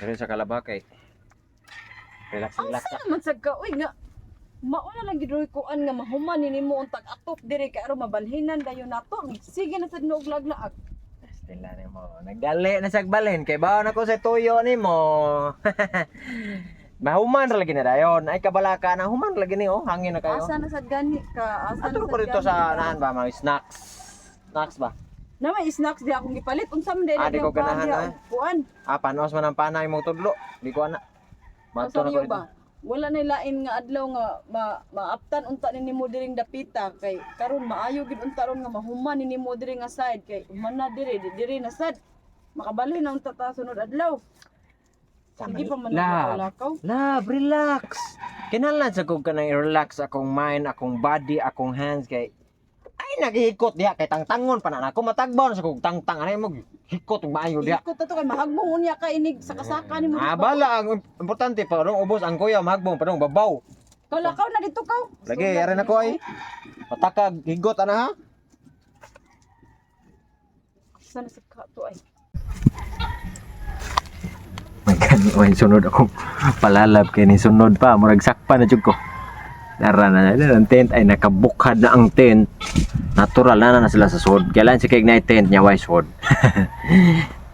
Pero sa Kalabakay. Relax relax. Asa naman sa ka, uy nga. Mauna lang gid kuan nga mahuman nimo untag atop diri kay aron mabalhinan dayon nato. Sige na sad noog laglaag. Stila nimo. Nagdali na sa balhin kay baon ako sa tuyo nimo. Mahuman ra lagi na dayon. Ay kabalaka na human lagi ni oh, hangin na kayo. Asa na sad gani ka? Asa na Ato sad ko dito gani sa ka? nahan ba mga snacks. Snacks ba? Na may snacks di akong gipalit. Unsa man Ah, di ko ganahan, ah. Kuan. Ah, panos man ang panay mong tudlo. Di ko ana. Mato na ko Masaryo dito. ba? Wala na lain nga adlaw nga maaptan unta nimo diring dapita kay karon maayo gid unta ron nga mahuman nimo diri nga side kay human na diri na sad. Makabalhin na unta ta sunod adlaw. Sige pa man Love. lakaw. Love, relax. Kinahanglan sa kog kanang i-relax akong mind, akong body, akong hands kay ay naghihikot diha kay tangtangon pa na ako matagbaw sa kog tangtang anay mo hikot ug maayo diha. Ikot to kay mahagbong unya ka inig sa kasaka nimo. Ah, bala ang importante pa rong ubos ang kuya mahagbong pa rong babaw. Kalakaw na dito kaw. Lagi yara na ko ay. Patakag higot ana ha. Sana sa kato ay. May sunod akong palalab kay ni sunod pa murag sakpan na jud ko. Dara na ang tent ay nakabukad na ang tent. Natural na sila sa sod. Kailan si kay ignite tent niya way sod.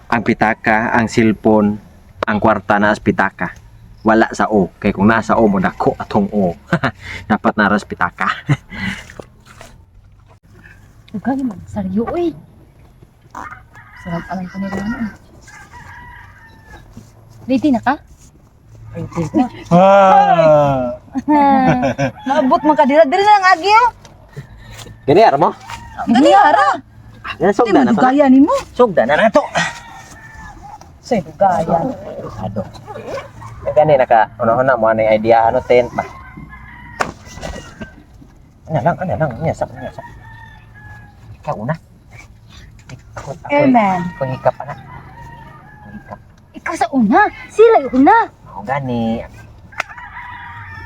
Ang pitaka, ang cellphone, ang kwarta na as pitaka. Wala sa O. Kay kung nasa O mo dako atong O. Dapat naras pitaka. Ugay man, saryo uy. Sarap alam ko nila ano. Ready na ka? Ready na. Maabot man ka dira na ang agyo. Gani ara mo? Gani ara. Yan sugda na to. Gaya nimo. Sugda na nato. Say gaya. Ado. Gani naka una-una mo ano yung idea ano tent ba? Ano lang, nyasap. Ikaw una. Amen. Ako hikap ana. Hikap. Ikaw sa una, sila yung una. Ako gani.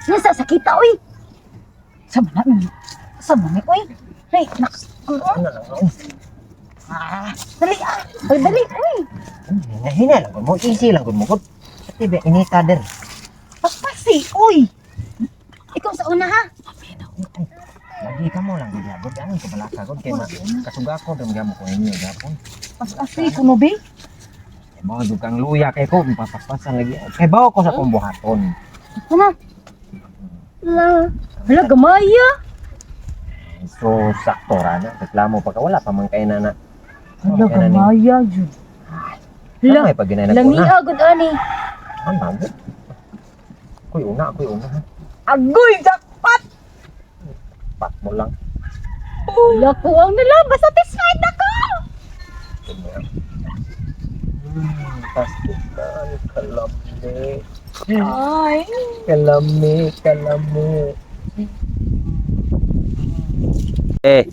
Nasa sakita uy. Sa mana uy. Hey, naks. Ano lang. Dali ah. Ay, dali uy. Hina lang mo. Easy lang mo. Pati ba inita der. Paspasi uy. Ikaw sa una ha. Lagi ka mo lang gigabot ano ko balaka ko kay kasuga ko dum gamo ko inyo gapon. Paspasi kuno be. Mga dukang luya kay ko papapasan lagi. Kay bawo ko sa kumbuhaton. Ano? Hala gamaya. So sakto ra na reklamo pa ka wala pa man kay nana. Hala gamaya jud. Hala may paginay na ko Lami na. agud ani. Ano? Kuy una. Agoy jackpot. Pat mo lang. Wala ko ang nalaba, satisfied ako! Pastikan, kalami. Ay. Kalami.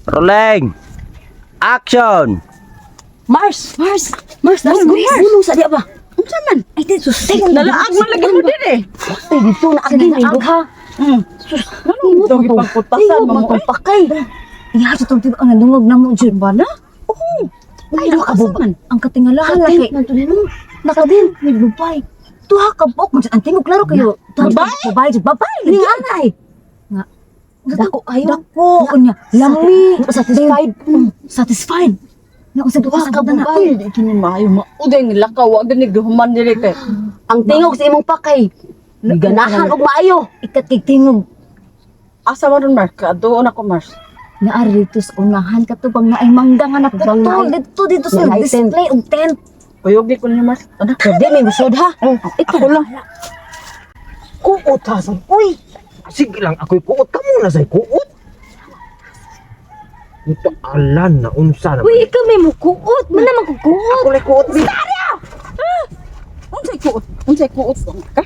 Rolling! Action! Mars, bulong sa diya ba? Unsa man? Ay, di sus. Dalaag man lagi mo dire. Ay, dito na ang nalaag ha. Sus, ano daw gipagputasan mo, mo pakay. Iya, sa tong tiba ang dungog na mo jud ba na? Oo. Ay, nakabuban. Ang katingalahan la kay nakadin naglupay. Tuha ka bok mo ang tingog klaro kayo. Babae, babae. Ning anay. Nga dako ayo. Dako nya. Lami, satisfied. Na usab Duha ka ka ba na? babae di kini maayo mauday ni lakaw wa gani guhuman dire kay. Ang tingog sa imong pakay. Ganahan og maayo. Ikatig tingog. Asa man ron Mars? Kaduon ako Mars. Naari dito sa unahan ka to bang naay mangga nga naputol dito sa display og tent. Kuyogi ko ni Mars. Ano? Pwede may musod ha. Ikaw lang. Kuot ha sa uy. Sige lang ako'y kuot ka muna sa kuot. Ito alan na unsa na. Uy, ikaw may mukuot. Man naman kukuot. Ako lay kuot bi. Unsay kuot ka?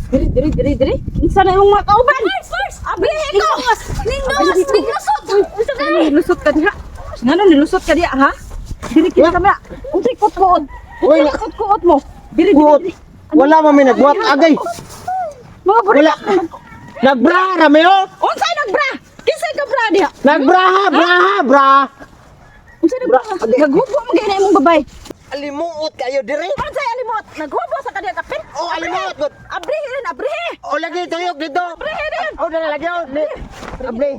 Diri. Kinsa na imong mga kauban? Mars. Abi ikaw. Lusot. Unsa ka? Nilusot ka diha. Ngano nilusot ka diha ha? Diri kita kamera. Unsay kuot? Uy, Kuot mo. Diri. Wala man may nagbuhat agay. Mga buri. Wala. Nagbra rami oh. Unsay nagbra? Kinsay ka bra diha? Nagbraha, bra. Unsay nagbra? Naghubo mo gyud na imong babay. Alimuot kayo dire. Ano sa'yo alimot? Naghubo sa kanya kapit? Oh, alimot, but- Abrihi rin, abrihi! O lagi tuyok dito. Abrihi rin! O dala lagi o. Abli.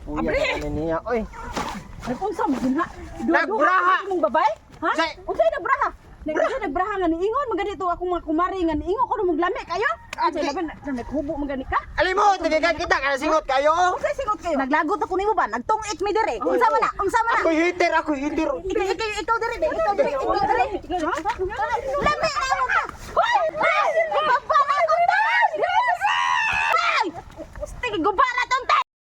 Abli. Niya, oy. Nagpunsa mo din ha? Nagbraha! Mong babae? Ha? Say- Unsay nagbraha? Nagbraha nga ni Ingon, maganito ako mga kumari nga ni Ingon, kung maglami kayo? Unsay laban, naghubo magani ka? Alimot, tigigan kita kaya singot kayo. Unsay singot kayo? Naglagot ako nimo ba? Nagtungik mi dire. Unsa man na? Unsa man na? Ako hitir, ako hitir. Ikaw dire, ikaw dire, ikaw dire. Lami na